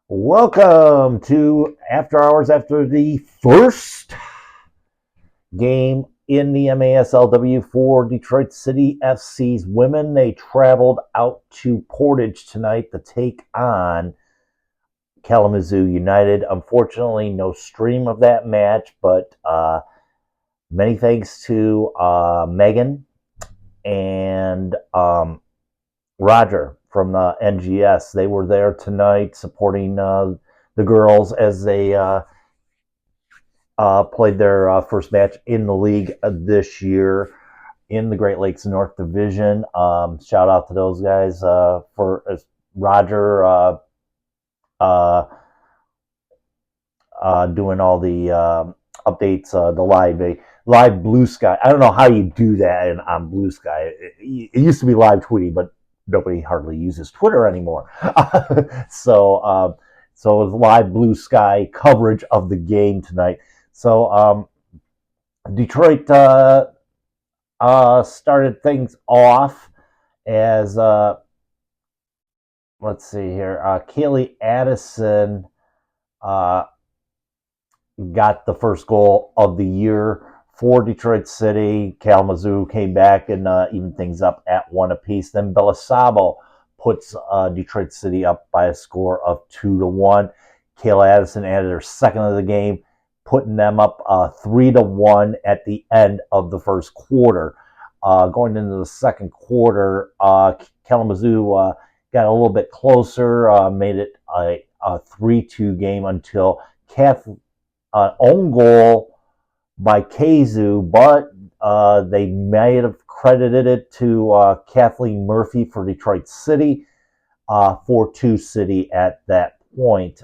Welcome to After Hours after the first game in the MASL-W for Detroit City FC's women. They traveled out to Portage tonight to take on Kalamazoo United. Unfortunately, no stream of that match, but many thanks to Megan and Roger from the NGS. They were there tonight supporting the girls as they played their first match in the league this year in the Great Lakes North Division. Shout out to those guys for Roger uh, doing all the updates, the live Blue Sky. I don't know how you do that on Blue Sky. It used to be live tweeting, but nobody hardly uses Twitter anymore. So it was live Blue Sky coverage of the game tonight. So Detroit started things off as let's see here. Kaylee Addison got the first goal of the year for Detroit City. Kalamazoo came back and evened things up at one apiece. Then Belisabo puts Detroit City up by a score of 2-1. Kayla Addison added her second of the game, putting them up 3-1 at the end of the first quarter. Going into the second quarter, Kalamazoo got a little bit closer, made it a 3-2 game until own goal by Kazu, but they may have credited it to Kathleen Murphy for Detroit City, 4-2 City at that point.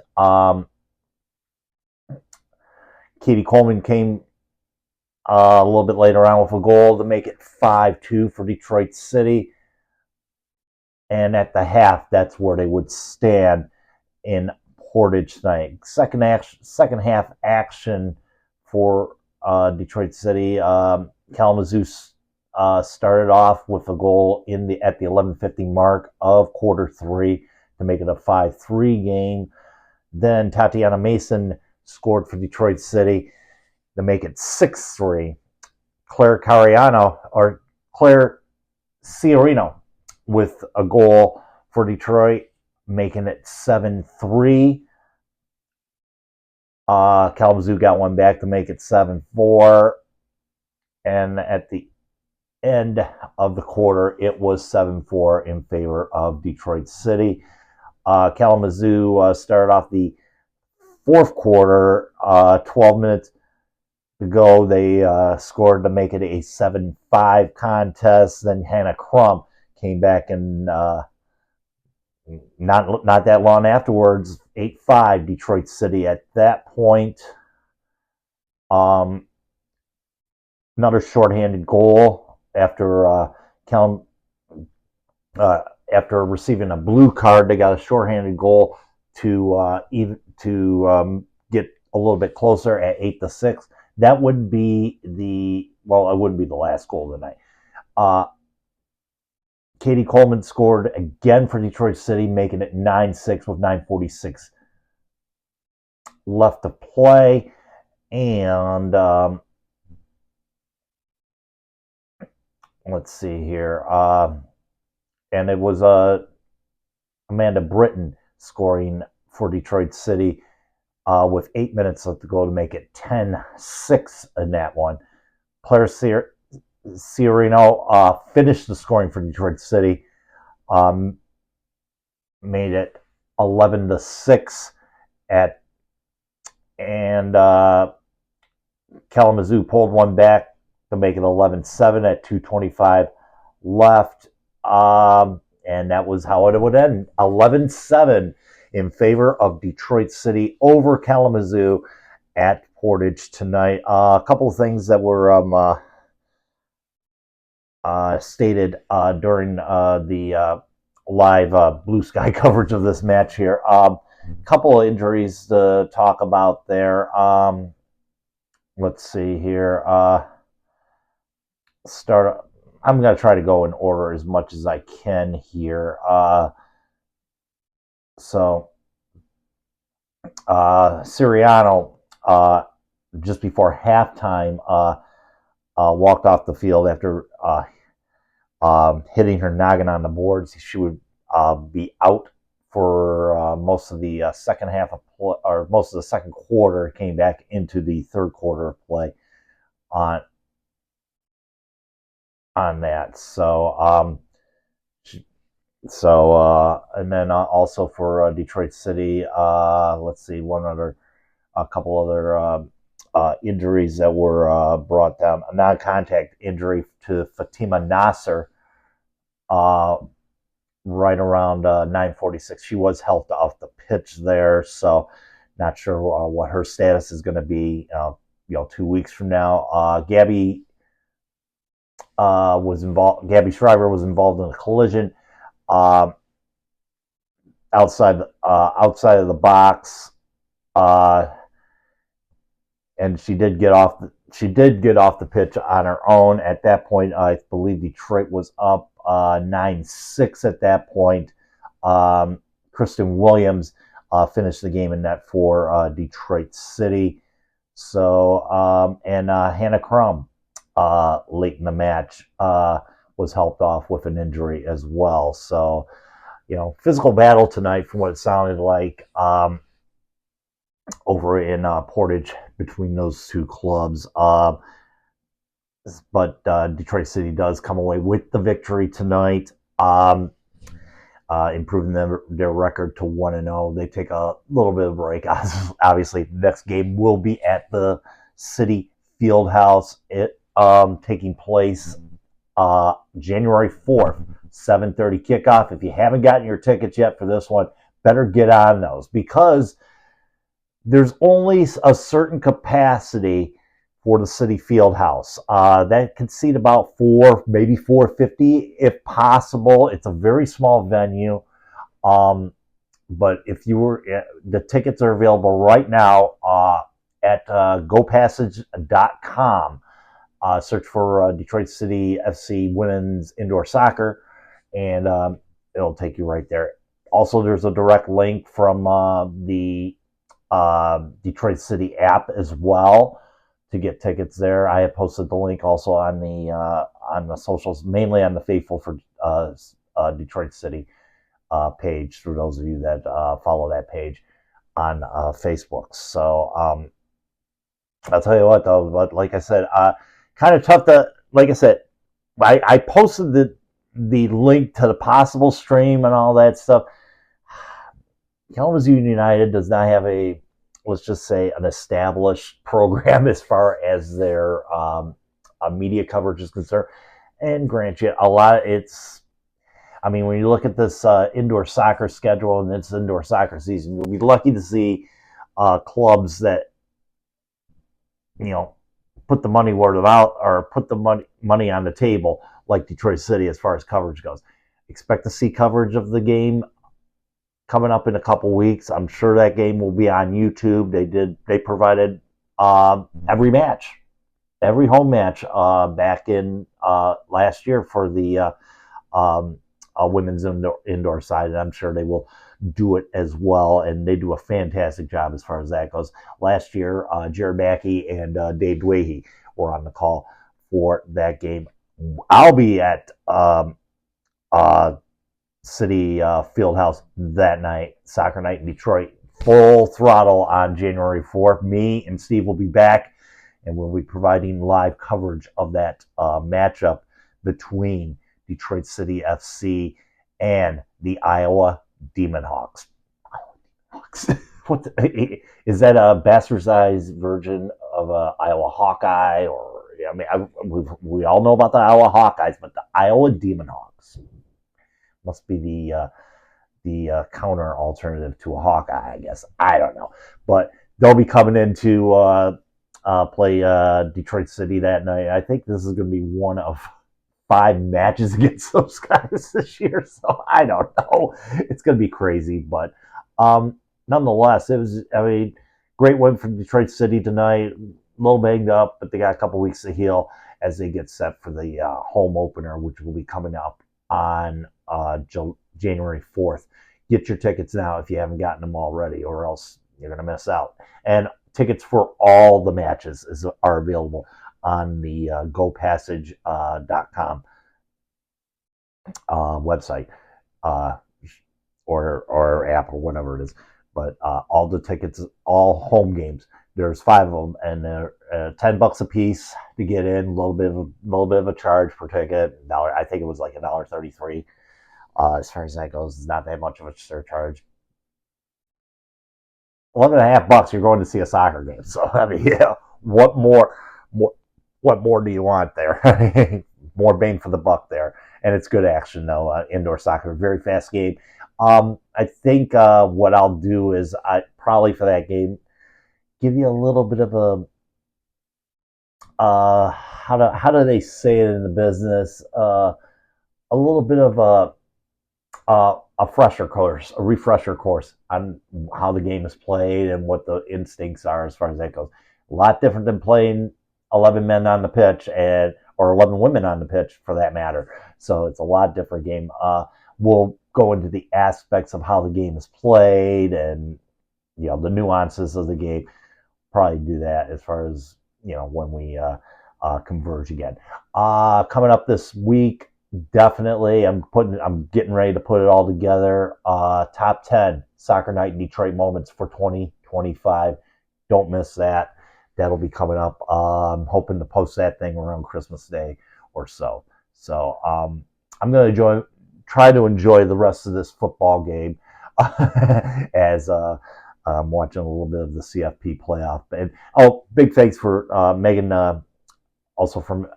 Katie Coleman came a little bit later on with a goal to make it 5-2 for Detroit City. And at the half, that's where they would stand in Portage tonight. Second half action for Detroit City. Kalamazoo started off with a goal at the 11:50 mark of quarter three to make it a 5-3 game. Then Tatiana Mason scored for Detroit City to make it 6-3. Claire Ciarino with a goal for Detroit, making it 7-3. Kalamazoo got one back to make it 7-4. And at the end of the quarter, it was 7-4 in favor of Detroit City. Kalamazoo started off the fourth quarter, 12 minutes to go. They scored to make it a 7-5 contest. Then Hannah Crum came back and not that long afterwards, 8-5 Detroit City at that point. Another shorthanded goal after after receiving a blue card. They got a shorthanded goal to get a little bit closer at 8-6. That would be it wouldn't be the last goal of the night. Katie Coleman scored again for Detroit City, making it 9-6 with 9:46 left to play. And let's see here. And it was Amanda Britton scoring for Detroit City with 8 minutes left to go to make it 10-6 in that one. Claire Ciarino finished the scoring for Detroit City, made it 11-6 and Kalamazoo pulled one back to make it 11-7 at 2:25 left, and that was how it would end, 11-7 in favor of Detroit City over Kalamazoo at Portage tonight. A couple of things that were stated during the live Blue Sky coverage of this match here. Couple of injuries to talk about there. Let's see here. I'm going to try to go in order as much as I can here. So Siriano, just before halftime, walked off the field after hitting her noggin on the boards. She would be out for most of the second half of play, or most of the second quarter. Came back into the third quarter of play on that. And then also for Detroit City, let's see, a couple other injuries that were brought down. A non-contact injury to Fatima Nasser, uh, right around 9:46. She was helped off the pitch there, so not sure what her status is going to be. 2 weeks from now. Was involved. Gabby Shriver was involved in a collision uh, outside of the box, uh, and she did get off. She did get off the pitch on her own. At that point, I believe Detroit was up 9-6 at that point. Kristen Williams finished the game in net for Detroit City. And Hannah Crum late in the match was helped off with an injury as well. So, physical battle tonight from what it sounded like over in Portage between those two clubs. But Detroit City does come away with the victory tonight, improving their record to 1-0. They take a little bit of a break. Obviously, the next game will be at the City Fieldhouse. It taking place January 4th, 7:30 kickoff. If you haven't gotten your tickets yet for this one, better get on those, because there's only a certain capacity for the City Fieldhouse. That can seat about maybe 450 if possible. It's a very small venue. But if the tickets are available right now at gopassage.com. Search for Detroit City FC Women's Indoor Soccer, and it'll take you right there. Also, there's a direct link from the Detroit City app as well to get tickets there. I have posted the link also on the socials, mainly on the Faithful for Detroit City page, for those of you that follow that page on Facebook. So I'll tell you what, though, but like I said, kind of tough to, like I said, I posted the link to the possible stream and all that stuff. Kalamazoo United does not have let's just say, an established program as far as their media coverage is concerned. And grant you, when you look at this indoor soccer schedule and it's indoor soccer season, you'll be lucky to see clubs that, put the money word of mouth, or put the money on the table, like Detroit City as far as coverage goes. Expect to see coverage of the game coming up in a couple weeks. I'm sure that game will be on YouTube. They provided every home match back in last year for the women's indoor side, and I'm sure they will do it as well, and they do a fantastic job as far as that goes. Last year, Jared Mackey and Dave Dwahey were on the call for that game. I'll be at City Fieldhouse that night, soccer night in Detroit, full throttle on January 4th. Me and Steve will be back, and we'll be providing live coverage of that matchup between Detroit City FC and the Iowa Demon Hawks. Is that a bastardized version of a Iowa Hawkeye? Or we all know about the Iowa Hawkeyes, but the Iowa Demon Hawks must be the counter alternative to a Hawkeye, I guess. I don't know, but they'll be coming in to play Detroit City that night. I think this is going to be one of 5 matches against those guys this year, so I don't know. It's going to be crazy, but nonetheless, it was, great win for Detroit City tonight. A little banged up, but they got a couple weeks to heal as they get set for the home opener, which will be coming up on January 4th. Get your tickets now if you haven't gotten them already, or else you're going to miss out. And tickets for all the matches are available on the gopassage.com website or app or whatever it is. But all the tickets, all home games, there's 5 of them, and they're $10 a piece to get in. A little bit of a charge per ticket. I think it was like $1.33. As far as that goes, it's not that much of a surcharge. $11.50, you're going to see a soccer game. So I mean, yeah, what more do you want there? More bang for the buck there, and it's good action though. Indoor soccer, very fast game. I think what I'll do is I probably for that game give you a little bit of a how do they say it in the business? A little bit of a refresher course on how the game is played and what the instincts are as far as that goes. A lot different than playing 11 men on the pitch or 11 women on the pitch for that matter. So it's a lot different game. We'll go into the aspects of how the game is played and the nuances of the game. Probably do that as far as when we converge again. Coming up this week, definitely I'm getting ready to put it all together. Top 10 Soccer Night in Detroit moments for 2025. Don't miss that. That'll be coming up. I'm hoping to post that thing around Christmas Day or so. So I'm going to try to enjoy the rest of this football game as I'm watching a little bit of the CFP playoff. And big thanks for Megan, also from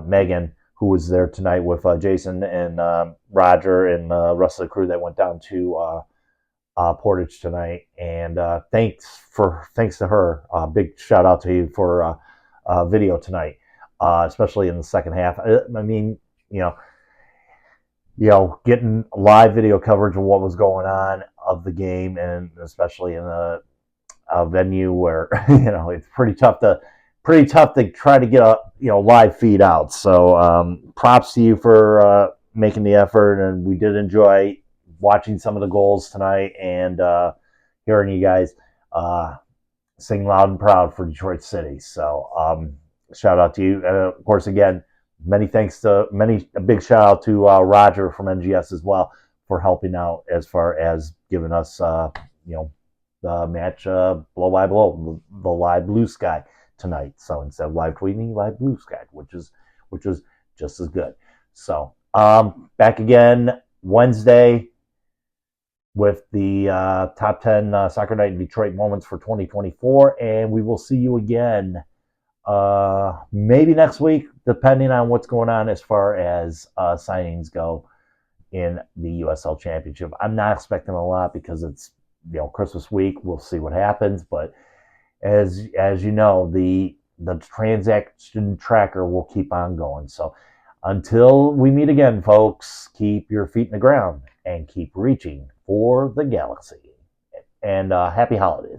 Megan, who was there tonight with Jason and Roger and the rest of the crew that went down to Portage tonight. And thanks to her. Big shout out to you for video tonight, especially in the second half. I mean, getting live video coverage of what was going on of the game, and especially in a venue where it's pretty tough to try to get a live feed out. So props to you for making the effort, and we did enjoy watching some of the goals tonight and hearing you guys sing loud and proud for Detroit City. So shout out to you, and of course again, a big shout out to Roger from NGS as well for helping out as far as giving us the match blow by blow, the live blue sky tonight. So instead of live tweeting, live blue sky, which is just as good. So back again Wednesday with the top 10 Soccer Night in Detroit moments for 2024, and we will see you again maybe next week, depending on what's going on as far as signings go in the USL Championship. I'm not expecting a lot because it's Christmas week. We'll see what happens, but as you know, the transaction tracker will keep on going. So until we meet again, folks, keep your feet in the ground and keep reaching for the galaxy. And happy holidays.